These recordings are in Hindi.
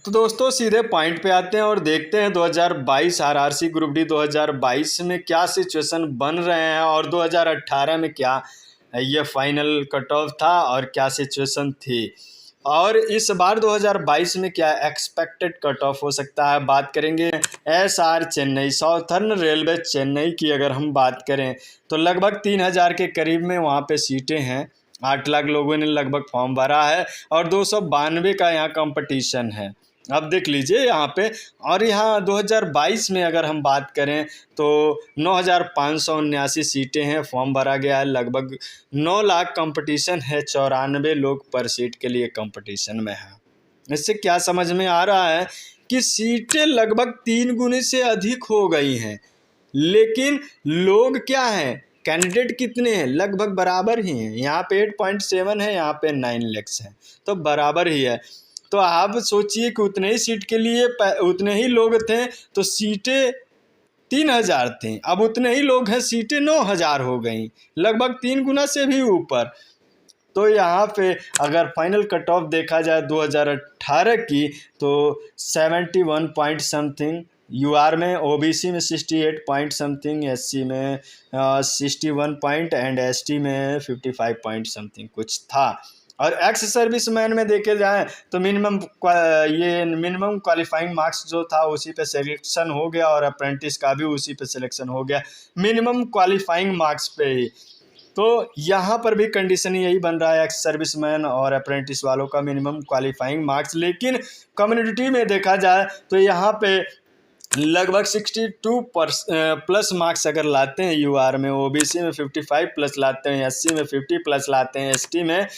तो दोस्तों सीधे पॉइंट पे आते हैं और देखते हैं 2022 आरआरसी ग्रुप डी 2022 में क्या सिचुएशन बन रहे हैं और 2018 में क्या ये फाइनल कट ऑफ था और क्या सिचुएशन थी और इस बार 2022 में क्या एक्सपेक्टेड कट ऑफ हो सकता है। बात करेंगे SR Chennai southern railway Chennai की। अगर हम बात करें तो लगभग 3000 के करीब में वहाँ पे सीटें हैं। 8 लाख लोगों ने लगभग फॉर्म भरा है और 292 का यहाँ कंपटीशन है। अब देख लीजिए यहाँ पे। और यहाँ 2022 में अगर हम बात करें तो 9579 सीटें हैं, फॉर्म भरा गया है। लगभग 9 लाख कंपटीशन है, 94 लोग पर सीट के लिए कंपटीशन में है। इससे क्या समझ में आ रहा है कि सीटें लगभग 3 गुने से अधिक हो गई हैं, लेकिन लोग क्या हैं, कैंडिडेट कितने हैं, लगभग बराबर ही हैं। यहाँ पे 8.7 है, यहाँ पे 9 lakhs है, तो बराबर ही है। तो आप सोचिए कि उतने ही सीट के लिए उतने ही लोग थे तो सीटें 3000 थी, अब उतने ही लोग हैं, सीटें 9000 हो गई, लगभग 3 गुना से भी ऊपर। तो यहाँ पे अगर फाइनल कट ऑफ देखा जाए 2018 की तो 71 पॉइंट समथिंग यूआर में, ओबीसी में 68 पॉइंट समथिंग, एससी में 61 पॉइंट एंड एसटी में 55 पॉइंट समथिंग कुछ था। और एक्स सर्विसमैन में देखे जाए तो मिनिमम क्वालिफाइंग मार्क्स जो था उसी पे सिलेक्शन हो गया और अप्रेंटिस का भी उसी पे सिलेक्शन हो गया, मिनिमम क्वालिफाइंग मार्क्स पे ही। तो यहाँ पर भी कंडीशन यही बन रहा है, एक्स सर्विसमैन और अप्रेंटिस वालों का मिनिमम क्वालिफाइंग मार्क्स। लेकिन कम्युनिटी में देखा जाए तो यहाँ पे लगभग 62 प्लस मार्क्स अगर लाते हैं यूआर में, ओबीसी में 55 प्लस लाते हैं, एससी में 50 प्लस लाते हैं, एसटी में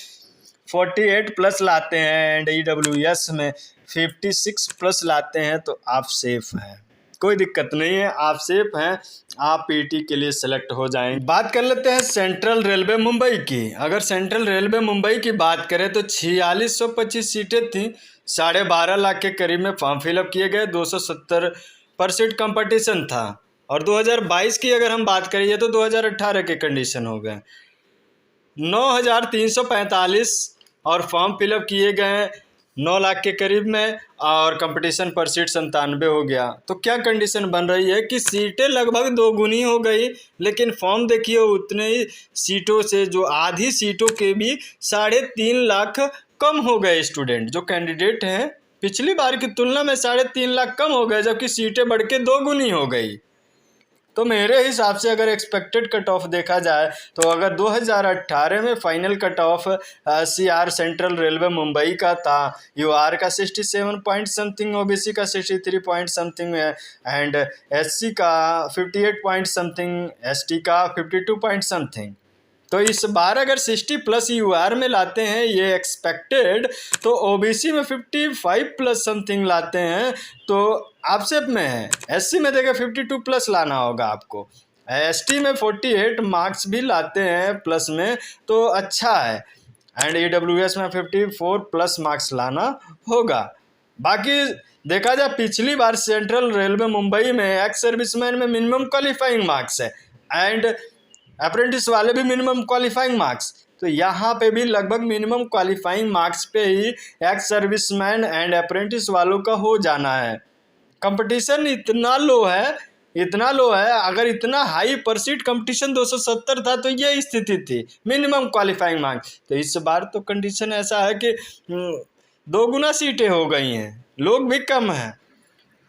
48 प्लस लाते हैं एंड ईडब्ल्यूएस में 56 प्लस लाते हैं, तो आप सेफ हैं, कोई दिक्कत नहीं है, आप सेफ हैं, आप पीटी के लिए सेलेक्ट हो जाएंगे। बात कर लेते हैं सेंट्रल रेलवे मुंबई की। अगर सेंट्रल रेलवे मुंबई की बात करें तो 4625 सीटें थी, 12.5 लाख के करीब में फॉर्म फिलअप किए गए, 270% कंपटीशन था। और 2022 की अगर हम बात करिए तो 2018 के कंडीशन हो गए, 9345 और फॉर्म फिलअप किए गए 9 लाख के करीब में और कंपटीशन पर सीट 97 हो गया। तो क्या कंडीशन बन रही है कि सीटें लगभग 2 गुनी हो गई, लेकिन फॉर्म देखिए उतने ही सीटों से जो आधी सीटों के भी 3.5 लाख कम हो गए। स्टूडेंट जो कैंडिडेट हैं पिछली बार की तुलना में 3.5 लाख कम हो गए, जबकि सीटें बढ़ के 2 गुनी हो गई। तो मेरे हिसाब से अगर एक्सपेक्टेड कट ऑफ देखा जाए तो अगर 2018 में final cut off CR central railway Mumbai का था, यूआर का 67 पॉइंट समथिंग, ओबीसी का 63 पॉइंट समथिंग एंड एससी का 58 पॉइंट समथिंग, एसटी का 52 पॉइंट समथिंग। तो इस बार अगर 60 प्लस यूआर में लाते हैं ये एक्सपेक्टेड, तो ओबीसी में 55 प्लस समथिंग लाते हैं तो आप सेफ में है। एससी में देखिए 52 प्लस लाना होगा आपको, एसटी में 48 मार्क्स भी लाते हैं प्लस में तो अच्छा है, एंड ईडब्ल्यूएस में 54 प्लस मार्क्स लाना होगा। बाकी देखा जाए पिछली बार सेंट्रल रेलवे मुंबई में एक्स सर्विसमैन में मिनिमम क्वालिफाइंग मार्क्स है एंड अप्रेंटिस वाले भी मिनिमम क्वालिफाइंग मार्क्स, तो यहाँ पे भी लगभग मिनिमम क्वालिफाइंग मार्क्स पे ही एक्स सर्विसमैन एंड अप्रेंटिस वालों का हो जाना है। कंपटीशन इतना लो है, अगर इतना हाई पर सीट कंपटीशन 270 था तो ये स्थिति थी मिनिमम क्वालिफाइंग मार्क्स। तो इस बार तो कंडीशन ऐसा है कि 2 गुना सीटें हो गई हैं, लोग भी कम हैं।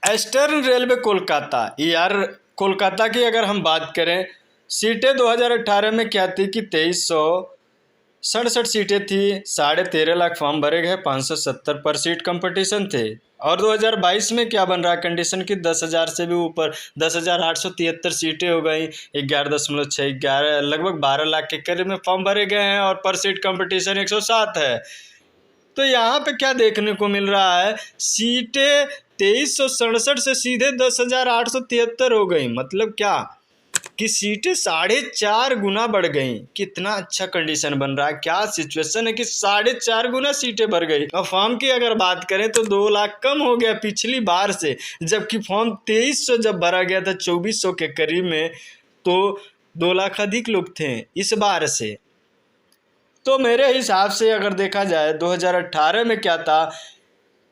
ईस्टर्न रेलवे कोलकाता, यार कोलकाता की अगर हम बात करें, सीटें 2018 में क्या थी कि 2367 सीटें थी, 13.5 लाख फॉर्म भरे गए, 570 पर सीट कंपटीशन थे। और 2022 में क्या बन रहा है कंडीशन की 10,000 से भी ऊपर 10,873 सीटें हो गई, 11.611 लगभग 12 लाख के करीब में फॉर्म भरे गए हैं और पर सीट कंपटीशन 107 है। तो यहाँ पे क्या देखने को मिल रहा है, सीटें 2367 से सीधे 10,873 हो गई, मतलब क्या कि सीटें 4.5 गुना बढ़ गई। कितना अच्छा कंडीशन बन रहा है, क्या सिचुएशन है कि 4.5 गुना सीटें बढ़ गई। और फॉर्म की अगर बात करें तो 2 लाख कम हो गया पिछली बार से, जबकि फॉर्म 2300 जब भरा गया था 2400 के करीब में, तो 2 लाख अधिक लोग थे इस बार से। तो मेरे हिसाब से अगर देखा जाए 2018 में क्या था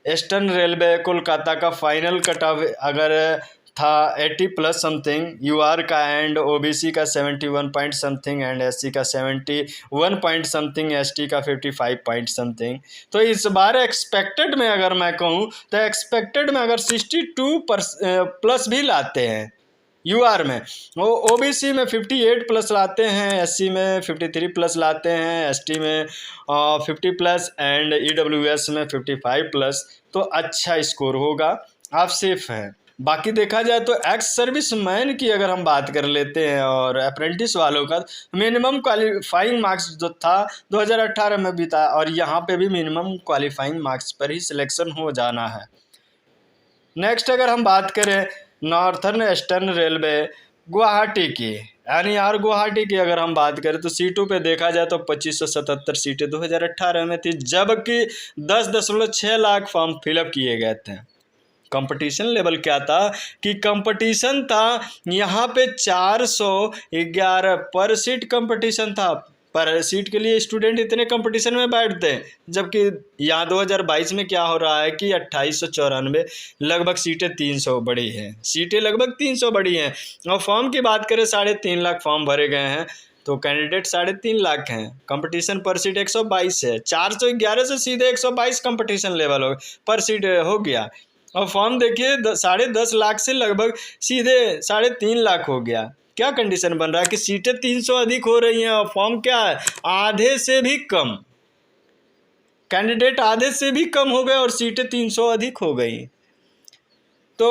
ईस्टर्न रेलवे कोलकाता का फाइनल कट ऑफ अगर था 80 प्लस समथिंग यूआर का, एंड ओबीसी का 71 पॉइंट समथिंग, एंड एससी का 71 पॉइंट समथिंग, एसटी का 55 पॉइंट समथिंग। तो इस बार एक्सपेक्टेड में अगर मैं कहूँ तो एक्सपेक्टेड में अगर 62 प्लस भी लाते हैं यूआर में, वो ओबीसी में 58 प्लस लाते हैं, एससी में 53 प्लस लाते हैं, एसटी में 50 प्लस, एंड ईडब्ल्यूएस में 55 प्लस, तो अच्छा स्कोर होगा, आप सेफ हैं। बाकी देखा जाए तो एक्स सर्विस मैन की अगर हम बात कर लेते हैं और अप्रेंटिस वालों का, मिनिमम क्वालिफाइंग मार्क्स जो था 2018 में भी था, और यहाँ पे भी मिनिमम क्वालिफाइंग मार्क्स पर ही सिलेक्शन हो जाना है। नेक्स्ट अगर हम बात करें नॉर्थर्न ईस्टर्न रेलवे गुवाहाटी की, यानी यार गुवाहाटी की अगर हम बात करें तो सीटों पे देखा जाए तो 2577 सीटें 2018 में थी, जबकि 10.6 लाख फॉर्म फिलअप किए गए थे। कंपटीशन लेवल क्या था कि कंपटीशन था यहाँ पे 411 पर सीट कंपटीशन था। पर सीट के लिए स्टूडेंट इतने कंपटीशन में बैठते हैं, जबकि यहाँ 2022 में क्या हो रहा है कि 2894 लगभग सीटें 300 बढ़ी हैं, सीटें लगभग 300 बढ़ी हैं। और फॉर्म की बात करें 3.5 लाख फॉर्म भरे गए हैं, तो कैंडिडेट 3.5 लाख हैं, कंपटीशन पर सीट 122 है, 411 से सीधे 122 कंपटीशन लेवल हो पर सीट हो गया। और फॉर्म देखिए 10.5 लाख से लगभग सीधे 3.5 लाख हो गया। क्या कंडीशन बन रहा है कि सीटें 300 अधिक हो रही हैं और फॉर्म क्या है आधे से भी कम, कैंडिडेट आधे से भी कम हो गए और सीटें 300 अधिक हो गई। तो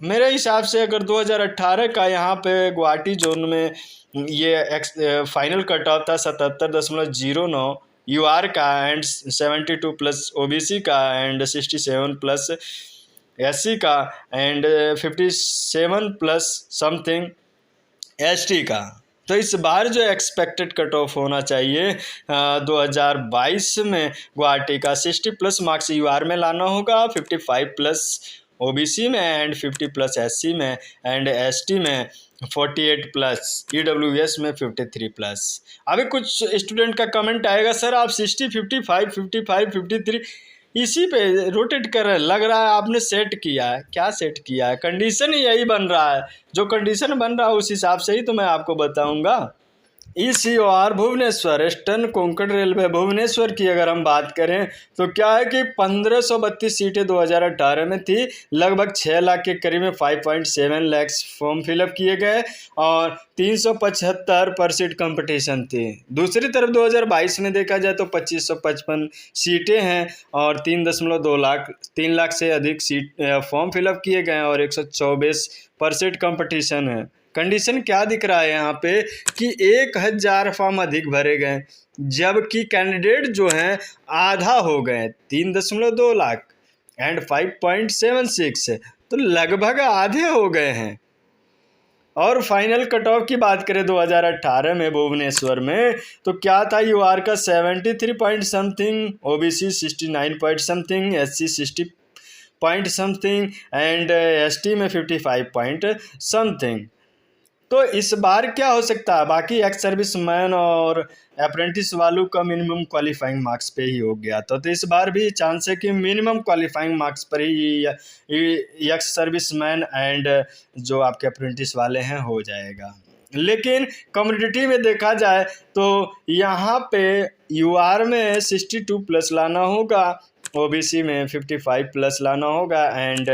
मेरे हिसाब से अगर 2018 का यहाँ पे गुवाहाटी जोन में ये फाइनल कट ऑफ था 77.09 यूआर का, एंड 72 प्लस ओबीसी का, एंड 67 प्लस एससी का, एंड 57 प्लस समथिंग एसटी का। तो इस बार जो एक्सपेक्टेड कट ऑफ होना चाहिए 2022 में गुवाहाटी का 60 प्लस मार्क्स यूआर में लाना होगा, 55 प्लस ओबीसी में, एंड 50 प्लस एससी में, एंड एसटी में 48 प्लस, ईडब्ल्यूएस में 53 प्लस। अभी कुछ स्टूडेंट का कमेंट आएगा सर आप 60, 55, 55, 53 इसी पे रोटेट कर रहे हैं, लग रहा है आपने सेट किया है। क्या सेट किया है? कंडीशन ही यही बन रहा है, जो कंडीशन बन रहा है उस हिसाब से ही तो मैं आपको बताऊंगा। ECOR Bhubaneswar eastern Konkan railway Bhubaneswar की अगर हम बात करें तो क्या है कि 1532 सीटें 2018 में थी, लगभग 6 लाख के करीब में 5.7 लाख फॉर्म फिलअप किए गए और 375 पर सीट कंपटीशन थी। दूसरी तरफ 2022 में देखा जाए तो 2555 सीटें हैं और 3 लाख से अधिक सीट फॉर्म फिलअप किए गए और 124% कंपटीशन है। कंडीशन क्या दिख रहा है यहाँ पे कि 1000 फॉर्म अधिक भरे गए, जबकि कैंडिडेट जो हैं आधा हो गए 3.2 लाख एंड 5.76, तो लगभग आधे हो गए हैं। और फाइनल कट ऑफ की बात करें 2018 में भुवनेश्वर में तो क्या था यूआर का 73 point something, OBC 69 point something, SC 60 point something, and ST में 55 पॉइंट समथिंग। तो इस बार क्या हो सकता है, बाकी एक्स सर्विस मैन और अप्रेंटिस वालों का मिनिमम क्वालिफाइंग मार्क्स पे ही हो गया तो इस बार भी चांस है कि मिनिमम क्वालिफाइंग मार्क्स पर ही एक्स सर्विस मैन एंड जो आपके अप्रेंटिस वाले हैं हो जाएगा। लेकिन कम्युनिटी में देखा जाए तो यहाँ पे यूआर में 62 प्लस लाना होगा, ओबीसी में 55 प्लस लाना होगा, एंड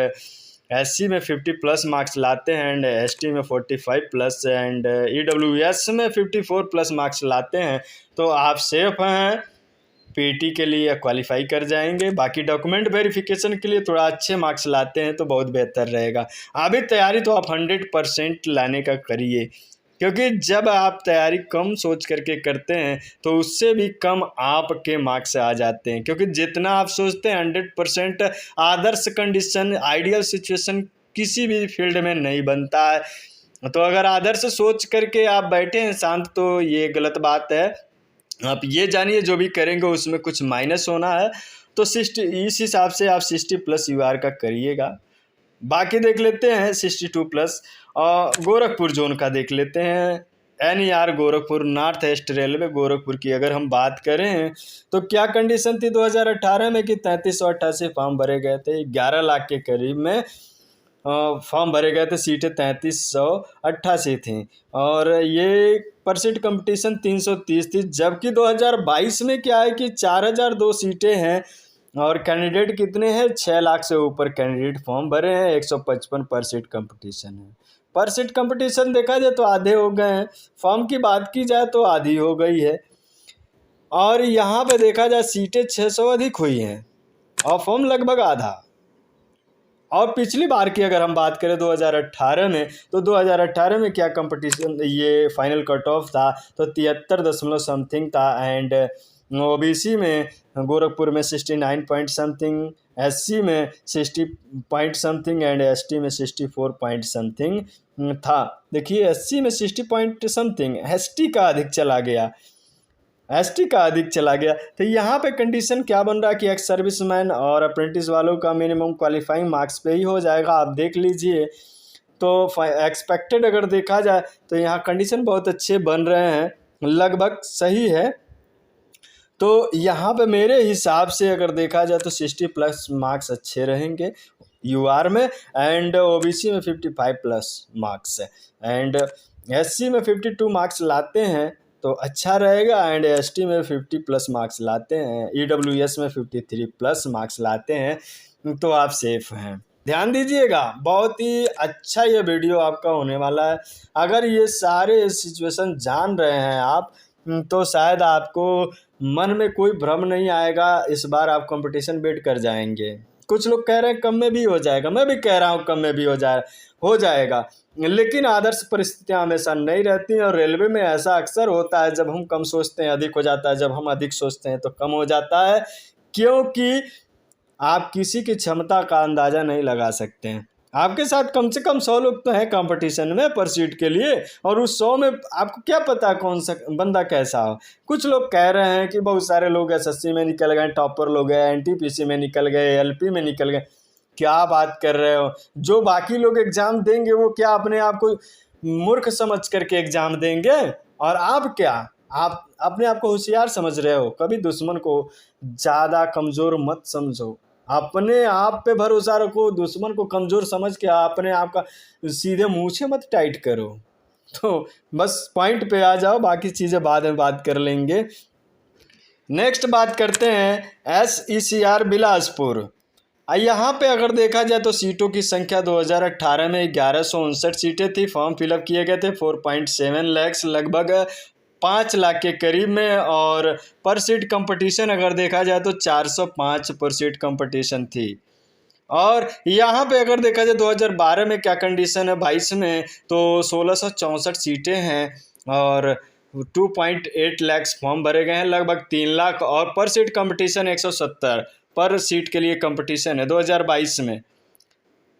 एससी में 50 प्लस मार्क्स लाते हैं, एंड एसटी में 45 प्लस, एंड ईडब्ल्यूएस में 54 प्लस मार्क्स लाते हैं, तो आप सेफ हैं, पीटी के लिए क्वालिफाई कर जाएंगे। बाकी डॉक्यूमेंट वेरिफिकेशन के लिए थोड़ा अच्छे मार्क्स लाते हैं तो बहुत बेहतर रहेगा। अभी तैयारी तो आप 100% लाने का करिए, क्योंकि जब आप तैयारी कम सोच करके करते हैं तो उससे भी कम आपके मार्क्स आ जाते हैं, क्योंकि जितना आप सोचते हैं 100% आदर्श कंडीशन आइडियल सिचुएशन किसी भी फील्ड में नहीं बनता है। तो अगर आदर्श सोच करके आप बैठे हैं शांत तो ये गलत बात है। आप ये जानिए जो भी करेंगे उसमें कुछ माइनस होना है, तो 60 इस हिसाब से आप 60 प्लस यूआर का करिएगा। बाकी देख लेते हैं 62 प्लस और गोरखपुर जोन का देख लेते हैं। NER Gorakhpur, north east railway Gorakhpur की अगर हम बात करें तो क्या कंडीशन थी 2018 में कि 3388 फॉर्म भरे गए थे, 11 लाख के करीब में फॉर्म भरे गए थे, सीटें 3388 थी और ये परसेंट कंपटीशन 330 थी। जबकि 2022 में क्या है कि 4002 सीटें हैं और कैंडिडेट कितने हैं, 6 लाख से ऊपर कैंडिडेट फॉर्म भरे हैं, 155% कंपटीशन है। परसेंट कंपटीशन देखा जाए तो आधे हो गए हैं, फॉर्म की बात की जाए तो आधी हो गई है और यहाँ पे देखा जाए सीटें 600 अधिक हुई हैं और फॉर्म लगभग आधा। और पिछली बार की अगर हम बात करें 2018 में, तो 2018 में क्या कंपटीशन, ये फाइनल कट ऑफ था तो 73 दशमलव समथिंग था एंड OBC में गोरखपुर में 69 पॉइंट समथिंग, SC में 60 पॉइंट समथिंग एंड ST में 64 पॉइंट समथिंग था। देखिए SC में 60 पॉइंट समथिंग, ST का अधिक चला गया, ST का अधिक चला गया। तो यहाँ पे कंडीशन क्या बन रहा है कि एक्स सर्विसमैन और अप्रेंटिस वालों का मिनिमम क्वालिफाइंग मार्क्स पे ही हो जाएगा। आप देख लीजिए तो एक्सपेक्टेड अगर देखा जाए तो यहाँ कंडीशन बहुत अच्छे बन रहे हैं, लगभग सही है। तो यहाँ पे मेरे हिसाब से अगर देखा जाए तो 60+ मार्क्स अच्छे रहेंगे UR में एंड OBC में 55+ मार्क्स है एंड SC में 52 मार्क्स लाते हैं तो अच्छा रहेगा एंड ST में 50+ मार्क्स लाते हैं, EWS में 53+ मार्क्स लाते हैं तो आप सेफ हैं। ध्यान दीजिएगा, बहुत ही अच्छा ये वीडियो आपका होने वाला है। अगर ये सारे सिचुएशन जान रहे हैं आप तो शायद आपको मन में कोई भ्रम नहीं आएगा, इस बार आप कंपटीशन बेट कर जाएंगे। कुछ लोग कह रहे हैं कम में भी हो जाएगा, मैं भी कह रहा हूँ कम में भी हो जाएगा, लेकिन आदर्श परिस्थितियाँ हमेशा नहीं रहती हैं और रेलवे में ऐसा अक्सर होता है, जब हम कम सोचते हैं अधिक हो जाता है, जब हम अधिक सोचते हैं तो कम हो जाता है, क्योंकि आप किसी की क्षमता का अंदाज़ा नहीं लगा सकते हैं। आपके साथ कम से कम 100 लोग तो हैं कंपटीशन में परस्यूट के लिए और उस 100 में आपको क्या पता कौन सा बंदा कैसा हो। कुछ लोग कह रहे हैं कि बहुत सारे लोग SSC में निकल गए, टॉपर लोग गए, NTPC में निकल गए, LP में निकल गए। क्या बात कर रहे हो, जो बाकी लोग एग्ज़ाम देंगे वो क्या अपने आप को मूर्ख समझ करके एग्ज़ाम देंगे और आप क्या, आप अपने आप को होशियार समझ रहे हो। कभी दुश्मन को ज़्यादा कमज़ोर मत समझो, अपने आप पे भरोसा रखो, दुश्मन को कमज़ोर समझ के अपने आप का सीधे मुँह से मत टाइट करो। तो बस पॉइंट पे आ जाओ, बाकी चीज़ें बाद में बात कर लेंगे। नेक्स्ट बात करते हैं SECR बिलासपुर। यहाँ पे अगर देखा जाए तो सीटों की संख्या 2018 में 1159 सीटें थी, फॉर्म फिलअप किए गए थे 4.7 लाख, लगभग 5 लाख के करीब में और पर सीट कंपटीशन अगर देखा जाए तो 405 पर सीट कंपटीशन थी। और यहाँ पे अगर देखा जाए 2012 में क्या कंडीशन है, 22 में तो 1664 सीटें हैं और 2.8 लाख फॉर्म भरे गए हैं, लगभग 3 लाख और पर सीट कंपटीशन 170 पर सीट के लिए कंपटीशन है। 2022 में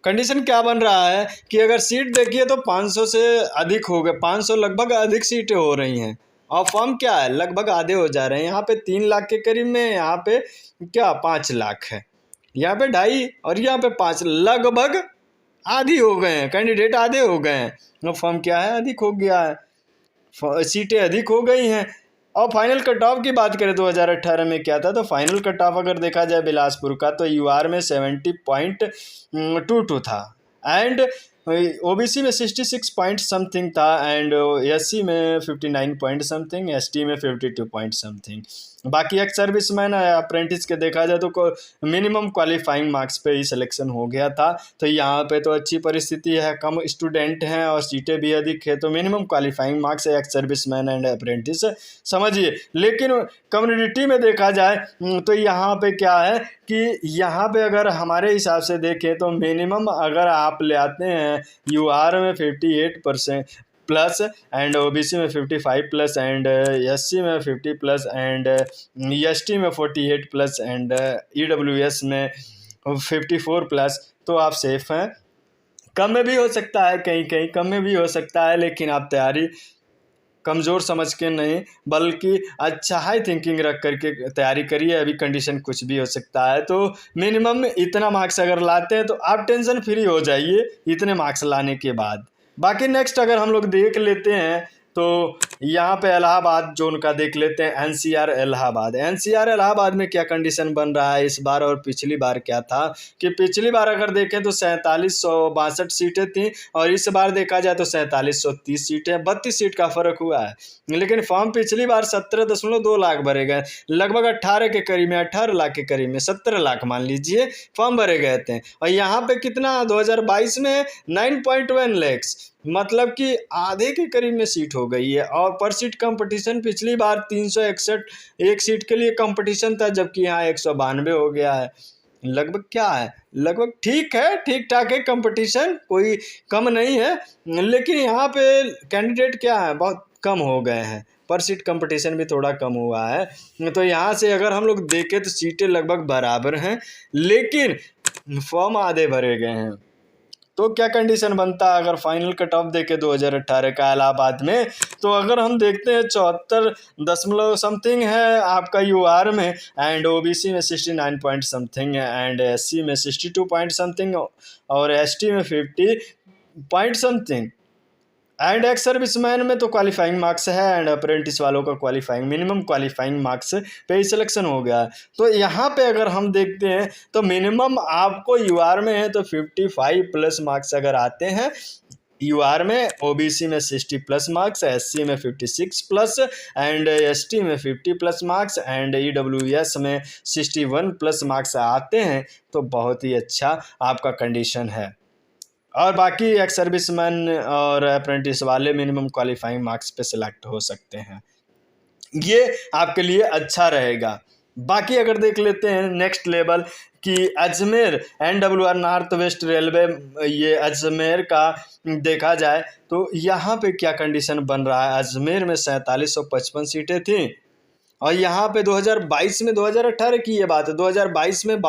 कंडीशन क्या बन रहा है कि अगर सीट देखिए तो 500 से अधिक हो गए, 500 लगभग अधिक सीटें हो रही हैं और फॉर्म क्या है लगभग आधे हो जा रहे हैं। यहाँ पे 3 लाख के करीब में, यहाँ पे क्या 5 लाख है, यहाँ पे 2.5 और यहाँ पे 5, लगभग आधी हो गए हैं, कैंडिडेट आधे हो गए हैं। फॉर्म क्या है अधिक हो गया है, सीटें अधिक हो गई हैं। और फाइनल कट ऑफ की बात करें 2018 में क्या था, तो फाइनल कट ऑफ अगर देखा जाए बिलासपुर का तो UR में 70.22 था एंड OBC में 66 पॉइंट समथिंग था एंड SC में 59 पॉइंट समथिंग, ST में 52 पॉइंट समथिंग। बाकी एक्स सर्विसमैन अप्रेंटिस के देखा जाए तो मिनिमम क्वालिफाइंग मार्क्स पे ही सिलेक्शन हो गया था। तो यहाँ पे तो अच्छी परिस्थिति है, कम स्टूडेंट हैं और सीटें भी अधिक है, तो मिनिमम क्वालिफाइंग मार्क्स है एक्स सर्विसमैन एंड अप्रेंटिस समझिए। लेकिन कम्युनिटी में देखा जाए तो यहाँ पे क्या है कि यहाँ पे अगर हमारे हिसाब से देखें तो मिनिमम अगर आप ले आते हैं UR में 58% प्लस एंड OBC में 55+ एंड SC में 50+ एंड ST में 48+ एंड EWS में 54+, तो आप सेफ हैं। कम में भी हो सकता है, कहीं कहीं कम में भी हो सकता है, लेकिन आप तैयारी कमज़ोर समझ के नहीं बल्कि अच्छा हाई थिंकिंग रख करके तैयारी करिए। अभी कंडीशन कुछ भी हो सकता है, तो मिनिमम इतना मार्क्स अगर लाते हैं तो आप टेंशन फ्री हो जाइए इतने मार्क्स लाने के बाद। बाकी नेक्स्ट अगर हम लोग देख लेते हैं तो यहाँ पे इलाहाबाद जोन का देख लेते हैं, एनसीआर इलाहाबाद। एनसीआर इलाहाबाद में क्या कंडीशन बन रहा है इस बार और पिछली बार क्या था कि पिछली बार अगर देखें तो 4762 सीटें थी और इस बार देखा जाए तो 4730 सीटें, 32 सीट का फर्क हुआ है। लेकिन फॉर्म पिछली बार 17.2 लाख भरे गए, लगभग 18 के करीब में, 18 लाख के करीब में, 17 लाख मान लीजिए फॉर्म भरे गए थे। और यहाँ पे कितना 2022 में 9.1 लाख, मतलब कि आधे के करीब में सीट हो गई है। और पर सीट कंपटीशन पिछली बार 361 एक सीट के लिए कंपटीशन था, जबकि यहाँ 192 हो गया है। लगभग क्या है, लगभग ठीक है, ठीक ठाक है, कंपटीशन कोई कम नहीं है। लेकिन यहाँ पे कैंडिडेट क्या है, बहुत कम हो गए हैं, पर सीट कंपटीशन भी थोड़ा कम हुआ है। तो यहाँ से अगर हम लोग देखें तो सीटें लगभग बराबर हैं, लेकिन फॉर्म आधे भरे गए हैं। तो क्या कंडीशन बनता है अगर फाइनल कट ऑफ देखें 2018 का इलाहाबाद में, तो अगर हम देखते हैं 74 दशमलव समथिंग है आपका यूआर में, एंड ओबीसी में 69 पॉइंट समथिंग है, एंड एससी में 62 पॉइंट समथिंग, और एसटी में 50 point something, and ex serviceman में तो क्वालिफाइंग मार्क्स है, एंड अप्रेंटिस वालों का क्वालिफाइंग मिनिमम क्वालिफाइंग मार्क्स पे ही सिलेक्शन हो गया है। तो यहाँ पे अगर हम देखते हैं तो मिनिमम आपको यूआर में है तो 55 प्लस मार्क्स अगर आते हैं यूआर में, ओबीसी में 60 प्लस मार्क्स, एससी में 56 प्लस, एंड एसटी में 50 प्लस मार्क्स, एंड ईडब्ल्यूएस में 61 प्लस मार्क्स आते हैं, तो बहुत ही अच्छा आपका कंडीशन है। और बाकी एक्स सर्विसमैन और अप्रेंटिस वाले मिनिमम क्वालिफाइंग मार्क्स पे सिलेक्ट हो सकते हैं, ये आपके लिए अच्छा रहेगा। बाकी अगर देख लेते हैं नेक्स्ट लेवल कि Ajmer NWR north west railway, ये अजमेर का देखा जाए तो यहाँ पे क्या कंडीशन बन रहा है। अजमेर में 4755 सीटें थी और यहाँ पे 2022 में, 2018 की ये बात है, 2022 में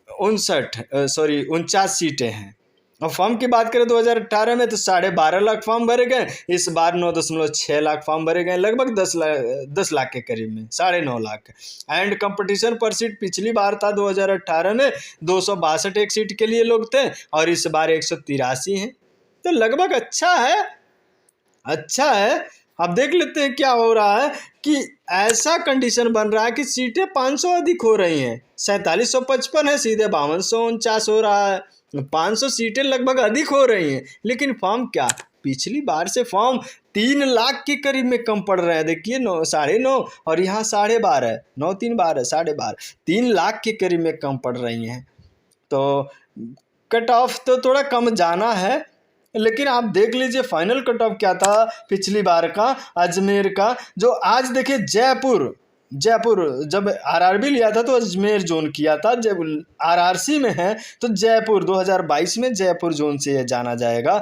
49 सीटें हैं। और फॉर्म की बात करें 2018 में तो 12.5 लाख फॉर्म भरे गए, इस बार 9.6 लाख फॉर्म भरे गए, लगभग 10 लाख के करीब में, 9.5 लाख। एंड कंपटीशन पर सीट पिछली बार था 2018 में 262 एक सीट के लिए लोग थे और इस बार 183 हैं, तो लगभग अच्छा है, अच्छा है। अब देख लेते हैं क्या हो रहा है कि ऐसा कंडीशन बन रहा है कि सीटें 500 अधिक हो रही हैं, 4755 है, सीधे 5249 हो रहा है, 500 सीटें लगभग अधिक हो रही हैं। लेकिन फॉर्म क्या, पिछली बार से फॉर्म 3 लाख के करीब में कम पड़ रहा है। देखिए 9.5 और यहाँ 12.5, 9 3 12 12.5, 3 लाख के करीब में कम पड़ रही हैं। तो कट ऑफ तो थोड़ा कम जाना है, लेकिन आप देख लीजिए फाइनल कट ऑफ क्या था पिछली बार का अजमेर का। जो आज देखिए जयपुर जब आरआरबी लिया था तो अजमेर जोन किया था, जब आरआरसी में है तो जयपुर 2022 में जयपुर जोन से जाना जाएगा।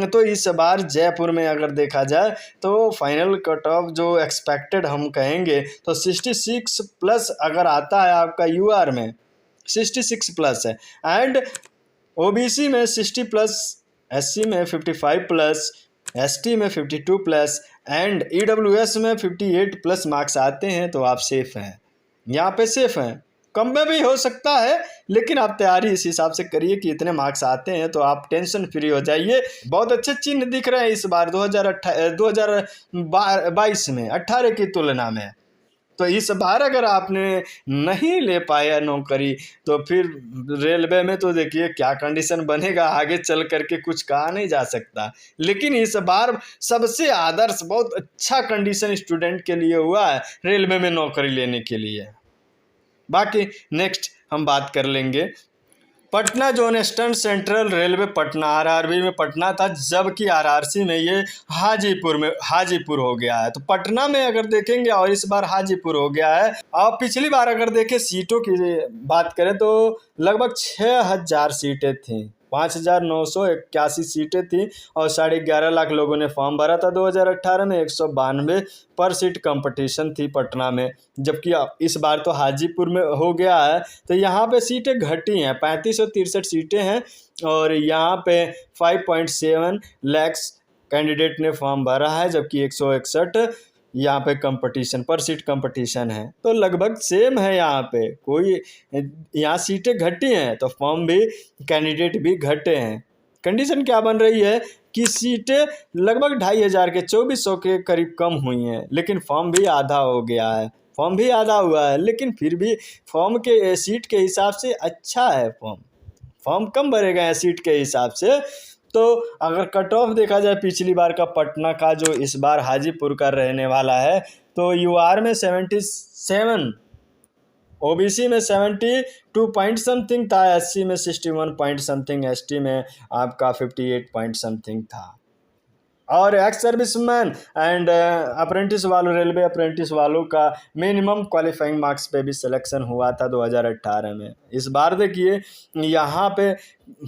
तो इस बार जयपुर में अगर देखा जाए तो फाइनल कट ऑफ जो एक्सपेक्टेड हम कहेंगे तो 66 प्लस अगर आता है आपका यूआर में, 66 प्लस है, एंड ओबीसी में 60 प्लस, एससी में 55 प्लस, एसटी में 52 प्लस, एंड ईडब्ल्यूएस में 58 प्लस मार्क्स आते हैं, तो आप सेफ हैं, यहाँ पे सेफ हैं। कम में भी हो सकता है, लेकिन आप तैयारी इस हिसाब से करिए कि इतने मार्क्स आते हैं तो आप टेंशन फ्री हो जाइए। बहुत अच्छे चिन्ह दिख रहे हैं इस बार 2022 में 18 की तुलना में। तो इस बार अगर आपने नहीं ले पाया नौकरी तो फिर रेलवे में तो देखिए क्या कंडीशन बनेगा, आगे चल करके कुछ कहा नहीं जा सकता। लेकिन इस बार सबसे आदर्श बहुत अच्छा कंडीशन स्टूडेंट के लिए हुआ है रेलवे में नौकरी लेने के लिए। बाकी नेक्स्ट हम बात कर लेंगे Patna zone eastern central railway Patna, RRB में पटना था, जबकि आरआरसी में ये हाजीपुर हो गया है। तो पटना में अगर देखेंगे और इस बार हाजीपुर हो गया है। और पिछली बार अगर देखें सीटों की बात करें तो लगभग 6000 सीटें थीं, 5981 सीटें थी और 11.5 लाख लोगों ने फॉर्म भरा था 2018 में। 192 पर सीट कंपटीशन थी पटना में, जबकि इस बार तो हाजीपुर में हो गया है। तो यहाँ पे सीटें घटी हैं, 3563 सीटें हैं और यहाँ पे 5.7 लाख कैंडिडेट ने फॉर्म भरा है, जबकि 161 यहाँ पे कंपटीशन पर सीट कंपटीशन है। तो लगभग सेम है, यहाँ पे कोई, यहाँ सीटें घटी हैं तो फॉर्म भी, कैंडिडेट भी घटे हैं। कंडीशन क्या बन रही है कि सीटें लगभग 2500 के 2400 के करीब कम हुई हैं, लेकिन फॉर्म भी आधा हो गया है, फॉर्म भी आधा हुआ है, लेकिन फिर भी फॉर्म के सीट के हिसाब से अच्छा है, फॉर्म कम भरे गए हैं सीट के हिसाब से। तो अगर कट ऑफ देखा जाए पिछली बार का पटना का, जो इस बार हाजीपुर का रहने वाला है, तो यूआर में 77, ओबीसी में 72 पॉइंट समथिंग था, एससी में 61 पॉइंट समथिंग, एसटी में आपका 58 पॉइंट समथिंग था। और एक्स सर्विसमैन एंड अप्रेंटिस वालों, रेलवे अप्रेंटिस वालों का मिनिमम क्वालिफाइंग मार्क्स पे भी सिलेक्शन हुआ था 2018 में। इस बार देखिए यहाँ पे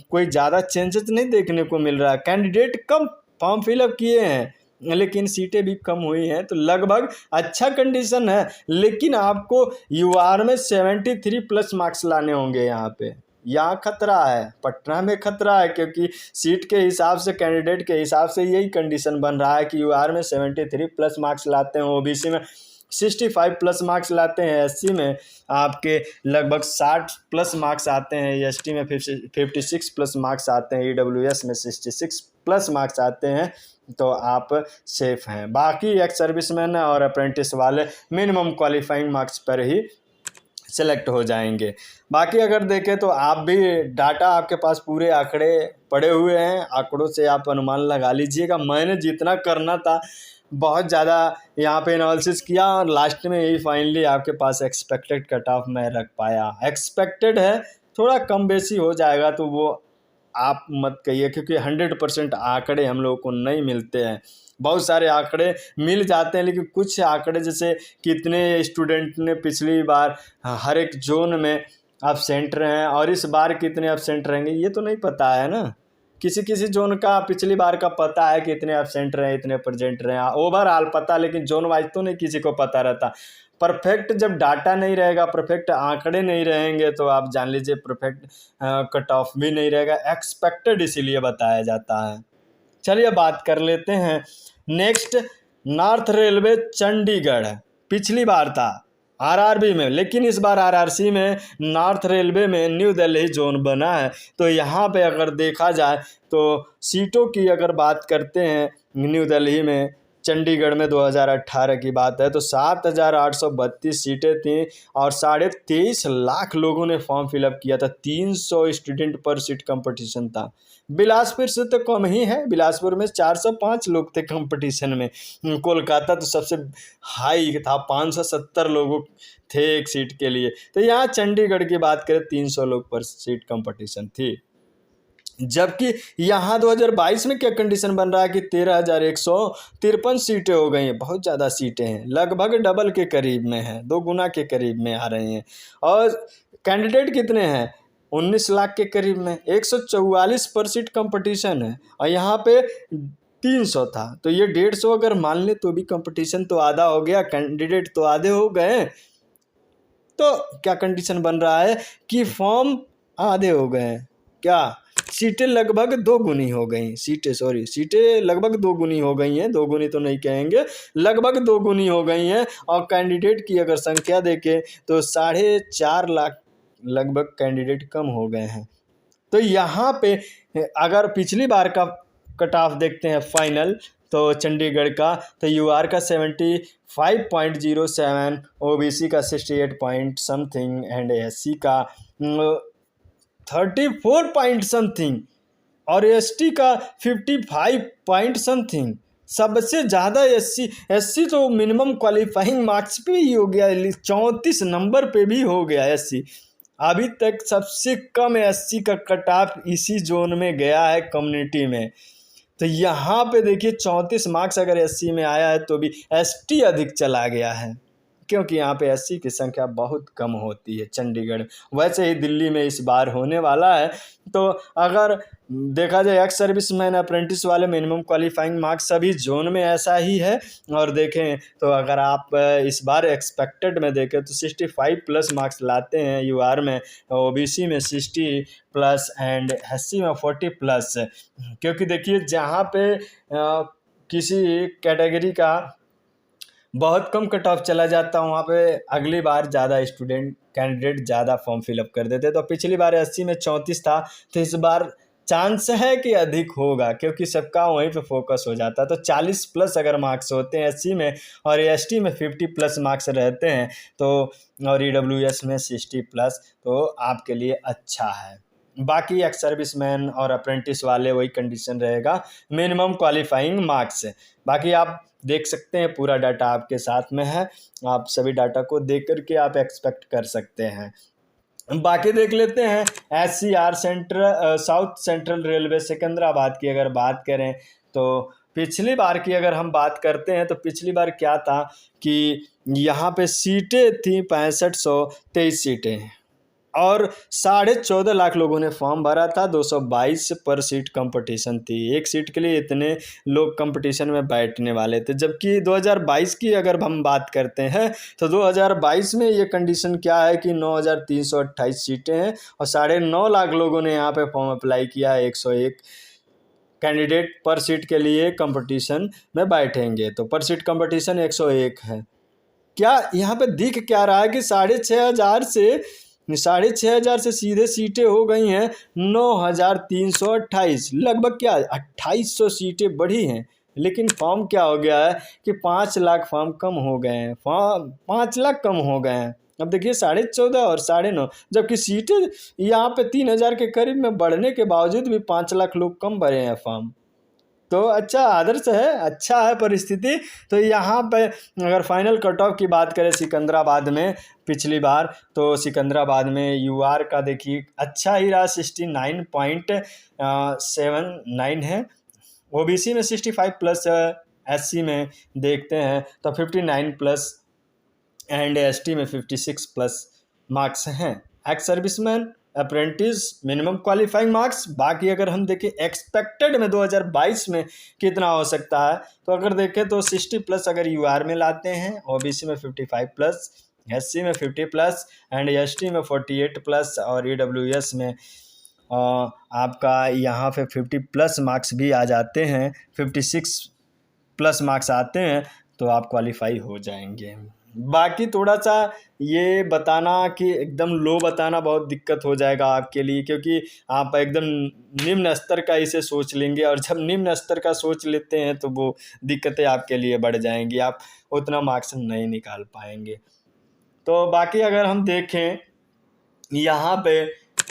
कोई ज़्यादा चेंजेस नहीं देखने को मिल रहा है, कैंडिडेट कम फॉर्म फिलअप किए हैं लेकिन सीटें भी कम हुई हैं, तो लगभग अच्छा कंडीशन है। लेकिन आपको यूआर में 73 प्लस मार्क्स लाने होंगे यहाँ खतरा है, पटना में खतरा है, क्योंकि सीट के हिसाब से, कैंडिडेट के हिसाब से यही कंडीशन बन रहा है कि यूआर में 73 प्लस मार्क्स लाते हैं, ओबीसी में 65 प्लस मार्क्स लाते हैं, एससी में आपके लगभग 60 प्लस मार्क्स आते हैं, एसटी में 56 प्लस मार्क्स आते हैं, ईडब्ल्यूएस में 66 प्लस मार्क्स आते हैं, तो आप सेफ हैं। बाकी एक्स सर्विसमैन और अप्रेंटिस वाले मिनिमम क्वालिफाइंग मार्क्स पर ही सेलेक्ट हो जाएंगे। बाकी अगर देखें तो आप भी डाटा, आपके पास पूरे आंकड़े पड़े हुए हैं, आंकड़ों से आप अनुमान लगा लीजिएगा। मैंने जितना करना था बहुत ज़्यादा यहाँ पे एनालिसिस किया और लास्ट में ही फाइनली आपके पास एक्सपेक्टेड कट ऑफ मैं रख पाया। एक्सपेक्टेड है, थोड़ा कम बेसी हो जाएगा तो वो आप मत कहिए, क्योंकि 100% आंकड़े हम लोगों को नहीं मिलते हैं। बहुत सारे आंकड़े मिल जाते हैं, लेकिन कुछ आंकड़े जैसे कितने स्टूडेंट ने पिछली बार हर एक जोन में एब्सेंट रहे हैं और इस बार कितने एब्सेंट रहेंगे, ये तो नहीं पता है ना। किसी किसी जोन का पिछली बार का पता है कि इतने एब्सेंट रहे, इतने प्रेजेंट रहे, ओवरऑल पता, लेकिन जोन वाइज तो नहीं किसी को पता रहता। परफेक्ट जब डाटा नहीं रहेगा, परफेक्ट आंकड़े नहीं रहेंगे, तो आप जान लीजिए परफेक्ट कट ऑफ भी नहीं रहेगा। एक्सपेक्टेड इसीलिए बताया जाता है। चलिए बात कर लेते हैं नेक्स्ट, नॉर्थ रेलवे चंडीगढ़ पिछली बार था आरआरबी में, लेकिन इस बार आरआरसी में नॉर्थ रेलवे में न्यू दिल्ली जोन बना है। तो यहाँ पे अगर देखा जाए तो सीटों की अगर बात करते हैं, न्यू दिल्ली में चंडीगढ़ में 2018 की बात है तो 7,832 सीटें थीं और 23.5 लाख लोगों ने फॉर्म फिलअप किया था। 300 स्टूडेंट पर सीट कंपटीशन था। बिलासपुर से तो कम ही है, बिलासपुर में 405 लोग थे कंपटीशन में। कोलकाता तो सबसे हाई था, 570 लोगों थे एक सीट के लिए। तो यहाँ चंडीगढ़ की बात करें 300 लोग पर सीट कंपटीशन थी। जबकि यहाँ 2022 में क्या कंडीशन बन रहा है कि 13,153 सीटें हो गई हैं। बहुत ज़्यादा सीटें हैं, लगभग डबल के करीब में हैं, 2 गुना के करीब में आ रही हैं। और कैंडिडेट कितने हैं? 19 लाख के करीब में, 144 पर सीट कंपटीशन है और यहाँ पे 300 था। तो ये 150 अगर मान ले तो भी कंपटीशन तो आधा हो गया, कैंडिडेट तो आधे हो गए। तो क्या कंडीशन बन रहा है कि फॉर्म आधे हो गए हैं, क्या सीटें लगभग 2 गुनी हो गई, सीटें लगभग 2 गुनी हो गई हैं, 2 गुनी तो नहीं कहेंगे, लगभग 2 गुनी हो गई हैं। और कैंडिडेट की अगर संख्या देखें तो 4.5 लाख लगभग कैंडिडेट कम हो गए हैं। तो यहाँ पे अगर पिछली बार का कट ऑफ देखते हैं फाइनल, तो चंडीगढ़ का तो यूआर का 75.07, ओबीसी का 68 पॉइंट समथिंग एंड एससी का 34 पॉइंट समथिंग और एसटी का 55 पॉइंट समथिंग। सबसे ज़्यादा एससी तो मिनिमम क्वालिफाइंग मार्क्स पे ही हो गया, 34 नंबर पे भी हो गया एससी। अभी तक सबसे कम एससी का कट ऑफ इसी जोन में गया है कम्युनिटी में। तो यहाँ पे देखिए 34 मार्क्स अगर एससी में आया है तो भी एसटी अधिक चला गया है, क्योंकि यहाँ पे एससी की संख्या बहुत कम होती है चंडीगढ़। वैसे ही दिल्ली में इस बार होने वाला है। तो अगर देखा जाए एक्स सर्विसमैन अप्रेंटिस वाले मिनिमम क्वालिफाइंग मार्क्स सभी जोन में ऐसा ही है। और देखें तो अगर आप इस बार एक्सपेक्टेड में देखें तो 65 प्लस मार्क्स लाते हैं यूआर में, ओबीसी में 60 प्लस एंड एससी में 40 प्लस। क्योंकि देखिए जहाँ पे किसी कैटेगरी का बहुत कम कट ऑफ चला जाता है वहाँ पे अगली बार ज़्यादा स्टूडेंट कैंडिडेट ज़्यादा फॉर्म फिलअप कर देते। तो पिछली बार 80 में 34 था, तो इस बार चांस है कि अधिक होगा, क्योंकि सबका वहीं पे फोकस हो जाता है। तो 40 प्लस अगर मार्क्स होते हैं एससी में और एसटी में 50 प्लस मार्क्स रहते हैं तो, और ईडब्ल्यूएस में 60 प्लस, तो आपके लिए अच्छा है। बाकी एक्स सर्विसमैन और अप्रेंटिस वाले वही कंडीशन रहेगा, मिनिमम क्वालिफाइंग मार्क्स है। बाकी आप देख सकते हैं पूरा डाटा आपके साथ में है, आप सभी डाटा को देख करके आप एक्सपेक्ट कर सकते हैं। बाकी देख लेते हैं SCR central south central railway Secunderabad की अगर बात करें तो पिछली बार की अगर हम बात करते हैं तो पिछली बार क्या था कि यहाँ पे सीटें थी 6523 सीटें हैं और 14.5 लाख लोगों ने फॉर्म भरा था। 222 पर सीट कंपटीशन थी, एक सीट के लिए इतने लोग कंपटीशन में बैठने वाले थे। जबकि 2022 की अगर हम बात करते हैं तो 2022 में ये कंडीशन क्या है कि 9328 सीटें हैं और 9.5 लाख लोगों ने यहाँ पे फॉर्म अप्लाई किया है। 101 कैंडिडेट पर सीट के लिए कंपटीशन में बैठेंगे, तो पर सीट कंपटीशन 101 है। क्या यहाँ पे दिख क्या रहा है कि 6,500 से सीधे सीटें हो गई हैं 9,328, लगभग क्या 2800 सीटें बढ़ी हैं। लेकिन फॉर्म क्या हो गया है कि 5 लाख फॉर्म कम हो गए हैं, फॉर्म 5 लाख कम हो गए हैं। अब देखिए 14.5 और 9.5, जबकि सीटें यहाँ पे 3,000 के करीब में बढ़ने के बावजूद भी 5 लाख लोग कम भरे हैं फॉर्म। तो अच्छा आदर्श है, अच्छा है परिस्थिति। तो यहाँ पे अगर फाइनल कट ऑफ की बात करें सिकंदराबाद में पिछली बार, तो सिकंदराबाद में यूआर का देखिए अच्छा ही रहा, 69.79 है। ओबीसी में 65 प्लस, एससी में देखते हैं तो 59 प्लस एंड एसटी में 56 प्लस मार्क्स हैं। Ex serviceman, apprentice, minimum qualifying marks. बाकी अगर हम देखें एक्सपेक्टेड में 2022 में कितना हो सकता है, तो अगर देखें तो 60 प्लस अगर यूआर में लाते हैं, ओबीसी में 55 प्लस, एससी में 50 प्लस एंड एसटी में 48 प्लस और ईडब्ल्यूएस में आपका यहाँ पे 50 प्लस मार्क्स भी आ जाते हैं, 56 प्लस मार्क्स आते हैं तो आप क्वालिफाई हो जाएंगे। बाकी थोड़ा सा ये बताना कि एकदम लो बताना बहुत दिक्कत हो जाएगा आपके लिए, क्योंकि आप एकदम निम्न स्तर का इसे सोच लेंगे और जब निम्न स्तर का सोच लेते हैं तो वो दिक्कतें आपके लिए बढ़ जाएंगी, आप उतना मार्क्स नहीं निकाल पाएंगे। तो बाकी अगर हम देखें यहाँ पे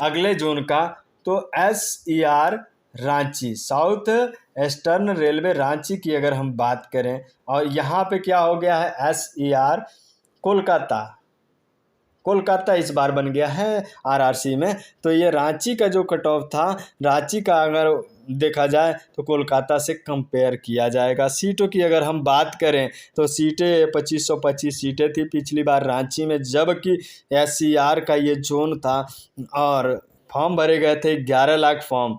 अगले जोन का, तो SER Ranchi, south eastern railway Ranchi की अगर हम बात करें, और यहाँ पे क्या हो गया है SER कोलकाता, कोलकाता इस बार बन गया है RRC में। तो ये रांची का जो कट ऑफ था, रांची का अगर देखा जाए तो कोलकाता से कंपेयर किया जाएगा। सीटों की अगर हम बात करें तो सीटें 2525 सीटें थी पिछली बार रांची में, जबकि SCR का ये जोन था और फॉर्म भरे गए थे 11 लाख फॉर्म।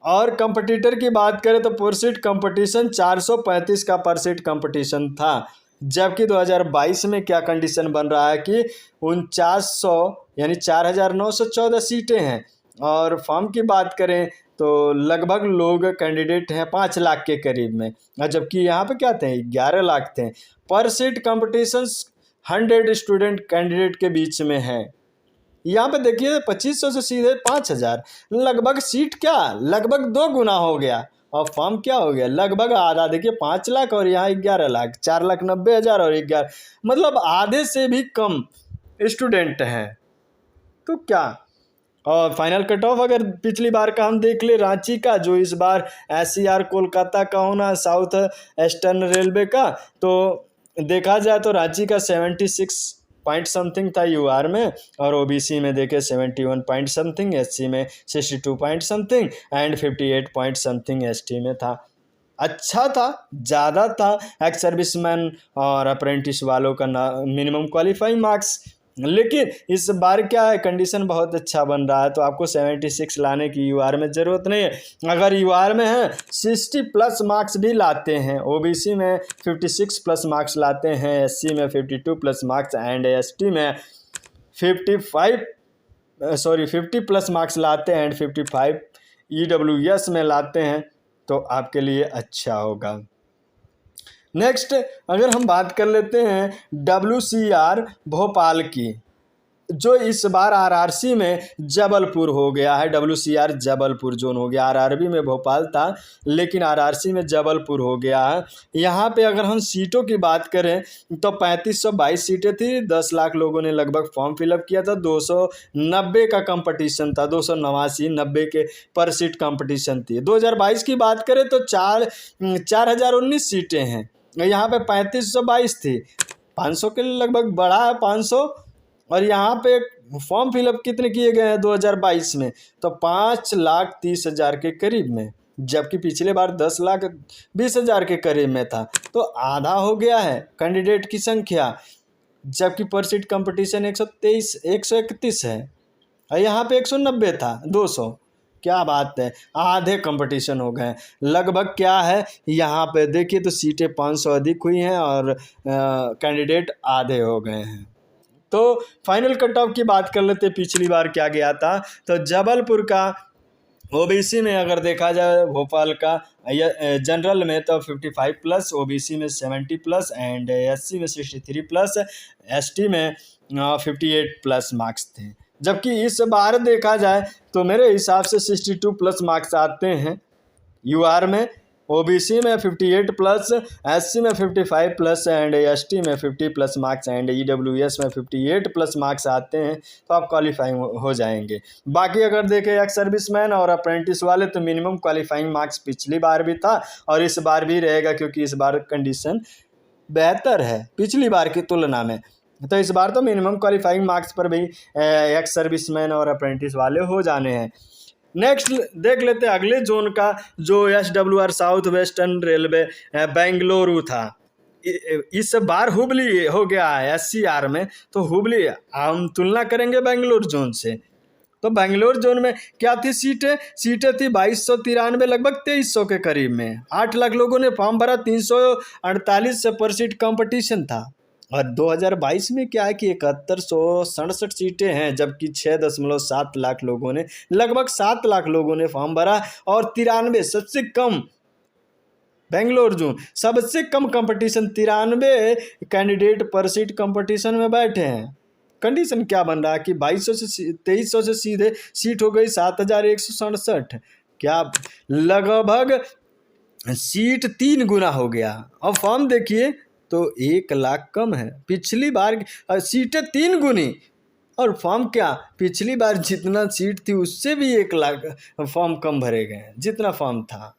और कंपटीटर की बात करें तो पर सीट कंपटीशन 435 का पर सीट कंपटीशन था, जबकि 2022 में क्या कंडीशन बन रहा है कि 4900 यानी 4,914 सीटें हैं। और फॉर्म की बात करें तो लगभग लोग कैंडिडेट हैं 5 लाख के करीब में, और जबकि यहाँ पे क्या थे 11 लाख थे। पर सीट कंपटीशन 100 स्टूडेंट कैंडिडेट के बीच में है। यहाँ पे देखिए 2500 से सीधे 5000, लगभग सीट क्या लगभग 2 गुना हो गया, और फॉर्म क्या हो गया लगभग आधा। देखिए 5 लाख और यहाँ 11 लाख, 4,90,000 और 11, मतलब आधे से भी कम स्टूडेंट हैं। तो क्या, और फाइनल कट ऑफ अगर पिछली बार का हम देख ले रांची का, जो इस बार SCR कोलकाता का होना साउथ ईस्टर्न रेलवे का, तो देखा जाए तो रांची का 76 पॉइंट समथिंग था यूआर में, और ओबीसी में देखे 71 पॉइंट समथिंग, एससी में 62 point something and 58 point something ST में था। अच्छा था, ज़्यादा था एक्स सर्विसमैन और अप्रेंटिस वालों का मिनिमम क्वालिफाइंग मार्क्स। लेकिन इस बार क्या है कंडीशन बहुत अच्छा बन रहा है, तो आपको 76 लाने की यूआर में ज़रूरत नहीं है। अगर यूआर में है 60 प्लस मार्क्स भी लाते हैं, ओबीसी में 56 प्लस मार्क्स लाते हैं, एससी में 52 प्लस मार्क्स एंड एसटी में 50 प्लस मार्क्स लाते हैं एंड 55 ईडब्ल्यूएस में लाते हैं, तो आपके लिए अच्छा होगा। नेक्स्ट अगर हम बात कर लेते हैं WCR भोपाल की, जो इस बार आरआरसी में जबलपुर हो गया है, WCR जबलपुर जोन हो गया। आरआरबी में भोपाल था लेकिन आरआरसी में जबलपुर हो गया है। यहाँ पे अगर हम सीटों की बात करें तो 3522 सीटें थी, 10 लाख लोगों ने लगभग फॉर्म फिलअप किया था। 290 का कंपटीशन था, 289 90 के पर सीट कंपटीशन थी। 2022 की बात करें तो 4019 सीटें हैं, यहाँ पे 3522 थी, 500 के लगभग बढ़ा है 500। और यहाँ पे फॉर्म फिलअप कितने किए गए हैं 2022 में, तो 5,30,000 के करीब में, जबकि पिछले बार 10,20,000 के करीब में था। तो आधा हो गया है कैंडिडेट की संख्या, जबकि पर सीट कंपटीशन 131 है और यहाँ पे 190 था 200। क्या बात है, आधे कंपटीशन हो गए लगभग। क्या है यहाँ पे देखिए तो सीटें 500 अधिक हुई हैं और कैंडिडेट आधे हो गए हैं। तो फाइनल कट ऑफ की बात कर लेते, पिछली बार क्या गया था, तो जबलपुर का ओबीसी में अगर देखा जाए, भोपाल का जनरल में तो 55+, ओबीसी में 70+ एंड एससी में 63+, एसटी में 58+ मार्क्स थे। जबकि इस बार देखा जाए तो मेरे हिसाब से 62+ मार्क्स आते हैं यूआर में, ओबीसी में 58+, एससी में 55+ एंड एसटी में 50+ मार्क्स एंड ईडब्ल्यूएस में 58+ मार्क्स आते हैं, तो आप क्वालिफाइंग हो जाएंगे। बाकी अगर देखें एक्स सर्विसमैन और अप्रेंटिस वाले तो मिनिमम क्वालिफाइंग मार्क्स पिछली बार भी था और इस बार भी रहेगा, क्योंकि इस बार कंडीशन बेहतर है पिछली बार की तुलना में। तो इस बार तो मिनिमम क्वालिफाइंग मार्क्स पर भी एक्स सर्विसमैन और अप्रेंटिस वाले हो जाने हैं। नेक्स्ट देख लेते हैं अगले जोन का, जो SWR south western railway Bengaluru था। इस बार हुबली हो गया है SCR में, तो हुबली हम तुलना करेंगे बेंगलुरु जोन से। तो बेंगलुरु जोन में क्या थी सीटें थी 2293, लगभग 2300 के करीब में। 8 लाख लोगों ने फॉर्म भरा, 348 पर सीट कंपटीशन था। और 2022 में क्या है कि 7167 सीटें हैं, जबकि 6.7 लाख लोगों ने, लगभग 7 लाख लोगों ने फॉर्म भरा और 93 सबसे कम, बेंगलुरु जोन सबसे कम कंपटीशन, 93 कैंडिडेट पर सीट कंपटीशन में बैठे हैं। कंडीशन क्या बन रहा है कि 2200 से 2300 से सीधे सीट हो गई 7167, क्या लगभग सीट 3 गुना हो गया। अब फॉर्म देखिए तो 1 लाख कम है, पिछली बार सीटें 3 गुनी और फॉर्म क्या पिछली बार जितना सीट थी उससे भी 1 लाख फॉर्म कम भरे गए जितना फॉर्म था।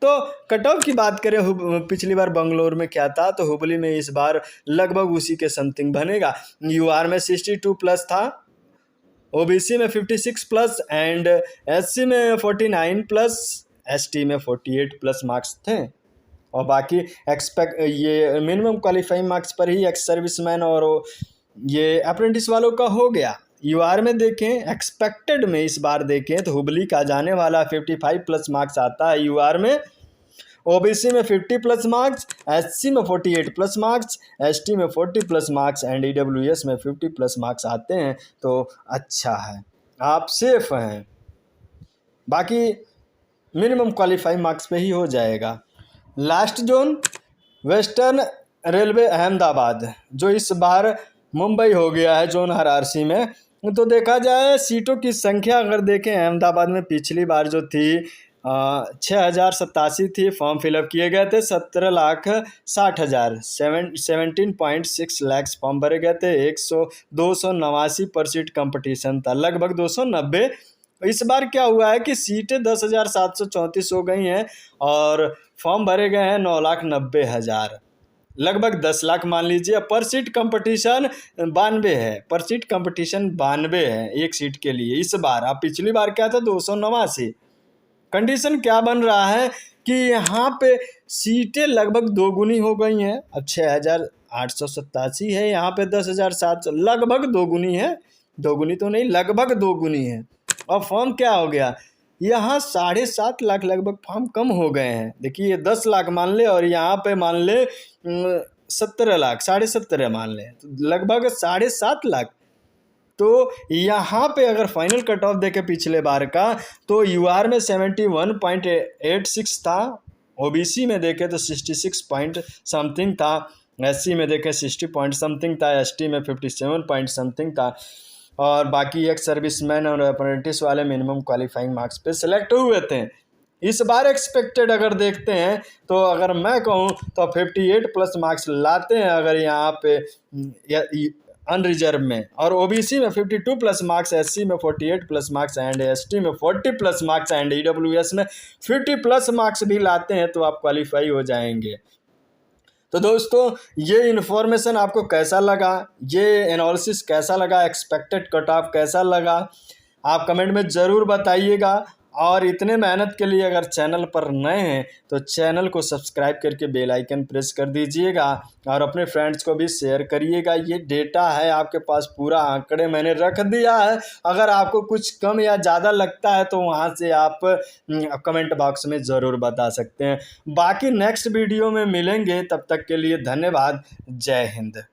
तो कट ऑफ की बात करें, पिछली बार बेंगलुरु में क्या था, तो हुबली में इस बार लगभग उसी के समथिंग बनेगा। यूआर में 62+ था, ओबीसी में 56+ एंड एससी में 49+, एसटी में 48+ मार्क्स थे। और बाकी ये मिनिमम क्वालिफाइंग मार्क्स पर ही एक्स सर्विसमैन और ये अप्रेंटिस वालों का हो गया। यूआर में देखें, एक्सपेक्टेड में इस बार देखें तो हुबली का जाने वाला 55+ मार्क्स आता है यूआर में, ओबीसी में 50+ मार्क्स, एससी में 48+ मार्क्स, एसटी में 40+ मार्क्स एंड ईडब्ल्यूएस में 50+ मार्क्स आते हैं। तो अच्छा है, आप सेफ हैं। बाकी मिनिमम क्वालिफाइंग मार्क्स पे ही हो जाएगा। Last zone western railway Ahmedabad, जो इस बार मुंबई हो गया है जोन आरआरसी में। तो देखा जाए सीटों की संख्या अगर देखें, अहमदाबाद में पिछली बार जो थी 6087 थी, फॉर्म फिलअप किए गए थे 17,60,000, 17.6 लाख फॉर्म भरे गए थे। 289 पर सीट कंपटीशन था, लगभग 290। इस बार क्या हुआ है कि सीटें 10,734 हो गई हैं और फॉर्म भरे गए हैं 9,90,000, लगभग 10 लाख मान लीजिए। पर सीट कंपटीशन 92 है, पर सीट कंपटीशन 92 है एक सीट के लिए इस बार। अब पिछली बार क्या था 289। कंडीशन क्या बन रहा है कि यहाँ पे सीटें लगभग 2 गुनी हो गई हैं। अब 6,887 है, यहाँ पे 10,700, लगभग 2 गुनी है, 2 गुनी तो नहीं, लगभग 2 गुनी है। और फॉर्म क्या हो गया, यहाँ 7.5 लाख लगभग फॉर्म कम हो गए हैं। देखिए 10 लाख मान ले और यहाँ पे मान ले 17 लाख, 17.5 मान ले, तो लगभग 7.5 लाख। तो यहाँ पे अगर फाइनल कट ऑफ देखे पिछले बार का, तो यूआर में 71.86 था, ओबीसी में देखे तो 66 पॉइंट समथिंग था, SC में देखें 60 पॉइंट समथिंग था, ST में 57 पॉइंट समथिंग था, और बाकी एक्स सर्विसमैन और अप्रेंटिस वाले मिनिमम क्वालिफाइंग मार्क्स पे सिलेक्ट हुए थे। इस बार एक्सपेक्टेड अगर देखते हैं तो अगर मैं कहूँ तो 58 प्लस मार्क्स लाते हैं अगर यहाँ पे अनरिजर्व में, और OBC में 52 प्लस मार्क्स, SC में 48 प्लस मार्क्स एंड ST में 40 प्लस मार्क्स एंड EWS में 50 प्लस मार्क्स भी लाते हैं तो आप क्वालिफाई हो जाएंगे। तो दोस्तों ये इन्फॉर्मेशन आपको कैसा लगा, ये एनालिसिस कैसा लगा, एक्सपेक्टेड कट ऑफ कैसा लगा, आप कमेंट में ज़रूर बताइएगा। और इतने मेहनत के लिए अगर चैनल पर नए हैं तो चैनल को सब्सक्राइब करके बेल आइकन प्रेस कर दीजिएगा और अपने फ्रेंड्स को भी शेयर करिएगा। ये डेटा है आपके पास, पूरा आंकड़े मैंने रख दिया है, अगर आपको कुछ कम या ज़्यादा लगता है तो वहाँ से आप कमेंट बॉक्स में ज़रूर बता सकते हैं। बाकी नेक्स्ट वीडियो में मिलेंगे, तब तक के लिए धन्यवाद। जय हिंद।